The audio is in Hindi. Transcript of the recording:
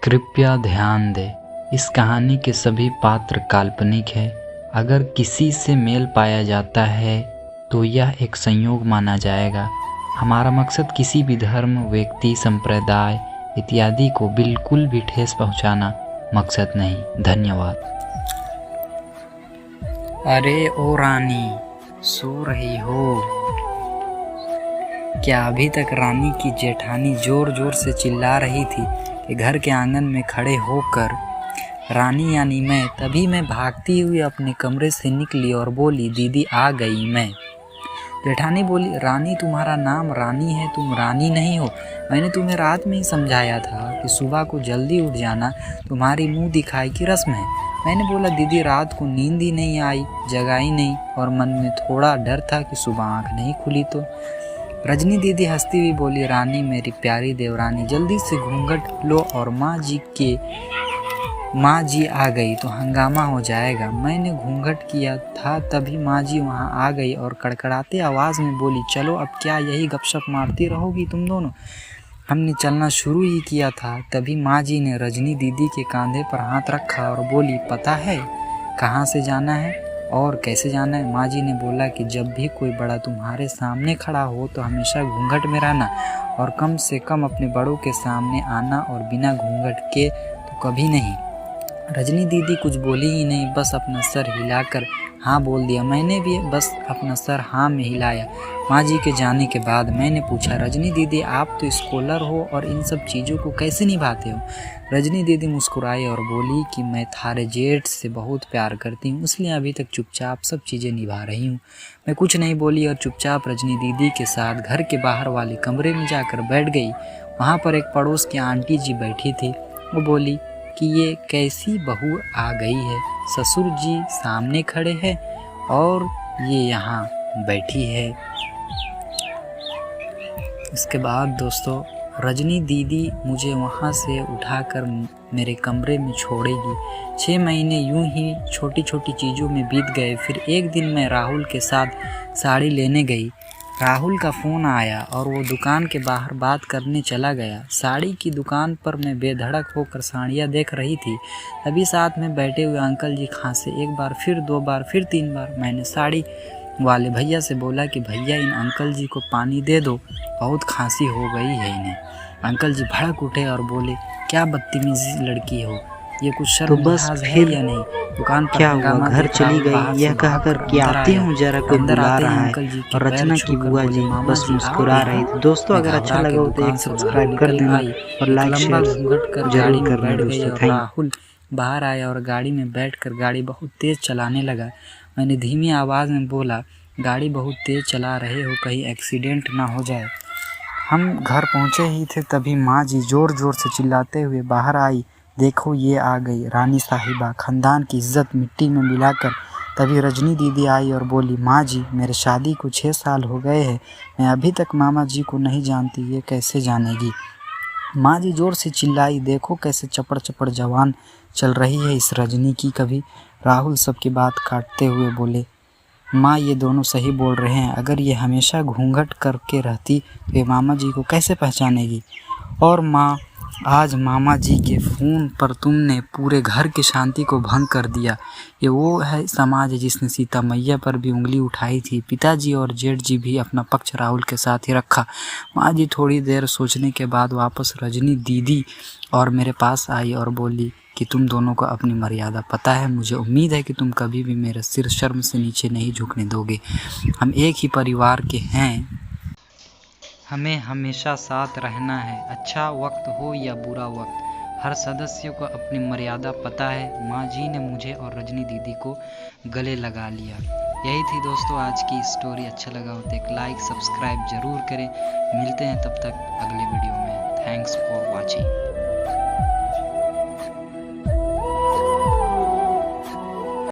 कृपया ध्यान दें, इस कहानी के सभी पात्र काल्पनिक हैं। अगर किसी से मेल पाया जाता है तो यह एक संयोग माना जाएगा। हमारा मकसद किसी भी धर्म, व्यक्ति, संप्रदाय इत्यादि को बिल्कुल भी ठेस पहुंचाना मकसद नहीं। धन्यवाद। अरे ओ रानी, सो रही हो क्या? अभी तक रानी की जेठानी जोर जोर से चिल्ला रही थी कि घर के आंगन में खड़े होकर रानी यानी तभी मैं भागती हुई अपने कमरे से निकली और बोली, दीदी आ गई मैं। जेठानी बोली, रानी तुम्हारा नाम रानी है, तुम रानी नहीं हो। मैंने तुम्हें रात में ही समझाया था कि सुबह को जल्दी उठ जाना तुम्हारी मुंह दिखाई की रस्म है। मैंने बोला, दीदी रात को नींद ही नहीं आई, जगाई नहीं, और मन में थोड़ा डर था कि सुबह आँख नहीं खुली तो। रजनी दीदी हंसती हुई बोली, रानी मेरी प्यारी देवरानी, जल्दी से घूंघट लो और माँ जी आ गई तो हंगामा हो जाएगा। मैंने घूंघट किया था तभी माँ जी वहाँ आ गई और कड़कड़ाते आवाज़ में बोली, चलो अब क्या यही गपशप मारती रहोगी तुम दोनों? हमने चलना शुरू ही किया था तभी माँ जी ने रजनी दीदी के कंधे पर हाथ रखा और बोली, पता है कहाँ से जाना है और कैसे जाना है? माँ जी ने बोला कि जब भी कोई बड़ा तुम्हारे सामने खड़ा हो तो हमेशा घूंघट में रहना और कम से कम अपने बड़ों के सामने आना और बिना घूंघट के तो कभी नहीं। रजनी दीदी कुछ बोली ही नहीं, बस अपना सर हिलाकर हाँ बोल दिया। मैंने भी बस अपना सर हाँ में हिलाया। माँ जी के जाने के बाद मैंने पूछा, रजनी दीदी आप तो स्कॉलर हो और इन सब चीज़ों को कैसे निभाते हो? रजनी दीदी मुस्कुराई और बोली कि मैं थारे जेठ से बहुत प्यार करती हूँ, इसलिए अभी तक चुपचाप सब चीज़ें निभा रही हूँ। मैं कुछ नहीं बोली और चुपचाप रजनी दीदी के साथ घर के बाहर वाले कमरे में जाकर बैठ गई। वहाँ पर एक पड़ोस की आंटी जी बैठी थी। वो बोली कि ये कैसी बहू आ गई है, ससुर जी सामने खड़े हैं और ये यहाँ बैठी है। इसके बाद दोस्तों रजनी दीदी मुझे वहाँ से उठाकर मेरे कमरे में छोड़ेगी। 6 महीने यूं ही छोटी छोटी चीज़ों में बीत गए। फिर एक दिन मैं राहुल के साथ साड़ी लेने गई। राहुल का फ़ोन आया और वो दुकान के बाहर बात करने चला गया। साड़ी की दुकान पर मैं बेधड़क होकर साड़ियाँ देख रही थी। तभी साथ में बैठे हुए अंकल जी खांसे, 1 बार, फिर 2 बार, फिर 3 बार। मैंने साड़ी वाले भैया से बोला कि भैया इन अंकल जी को पानी दे दो, बहुत खांसी हो गई है इन्हें। अंकल जी भड़क उठे और बोले, क्या बदतमीजी लड़की हो, ये कुछ शर्म लिहाज है या नहीं? दुकान पर क्या हुआ? घर चली गई यह कहकर कि आती हूँ जरा कोई बुला रहा है। और रचना की बुआ जी बस मुस्कुरा रही थी। दोस्तों अगर अच्छा लगा हो तो एक सब्सक्राइब कर देना और लाइक शेयर जरूर करना दोस्तों। Thank you. राहुल बाहर आया और गाड़ी में बैठकर गाड़ी बहुत तेज़ चलाने लगा। मैंने धीमी आवाज़ में बोला, गाड़ी बहुत तेज़ चला रहे हो, कहीं एक्सीडेंट ना हो जाए। हम घर पहुँचे ही थे तभी माँ जी ज़ोर ज़ोर से चिल्लाते हुए बाहर आई, देखो ये आ गई रानी साहिबा, खानदान की इज्जत मिट्टी में मिलाकर। तभी रजनी दीदी आई और बोली, माँ जी मेरे शादी को 6 साल हो गए हैं, मैं अभी तक मामा जी को नहीं जानती, ये कैसे जानेगी? माँ जी ज़ोर से चिल्लाई, देखो कैसे चपड़ चपड़ जवान चल रही है इस रजनी की। कभी राहुल सबकी बात काटते हुए बोले, माँ ये दोनों सही बोल रहे हैं, अगर ये हमेशा घूंघट करके रहती तो ये मामा जी को कैसे पहचानेगी? और माँ आज मामा जी के फ़ोन पर तुमने पूरे घर की शांति को भंग कर दिया। ये वो है समाज जिसने सीता मैया पर भी उंगली उठाई थी। पिताजी और जेठ जी भी अपना पक्ष राहुल के साथ ही रखा। माँ जी थोड़ी देर सोचने के बाद वापस रजनी दीदी और मेरे पास आई और बोली कि तुम दोनों को अपनी मर्यादा पता है, मुझे उम्मीद है कि तुम कभी भी मेरा सिर शर्म से नीचे नहीं झुकने दोगे। हम एक ही परिवार के हैं, हमें हमेशा साथ रहना है, अच्छा वक्त हो या बुरा वक्त, हर सदस्य को अपनी मर्यादा पता है। माँ जी ने मुझे और रजनी दीदी को गले लगा लिया। यही थी दोस्तों आज की स्टोरी। अच्छा लगा हो तो एक लाइक सब्सक्राइब ज़रूर करें। मिलते हैं तब तक अगले वीडियो में। Thanks for watching.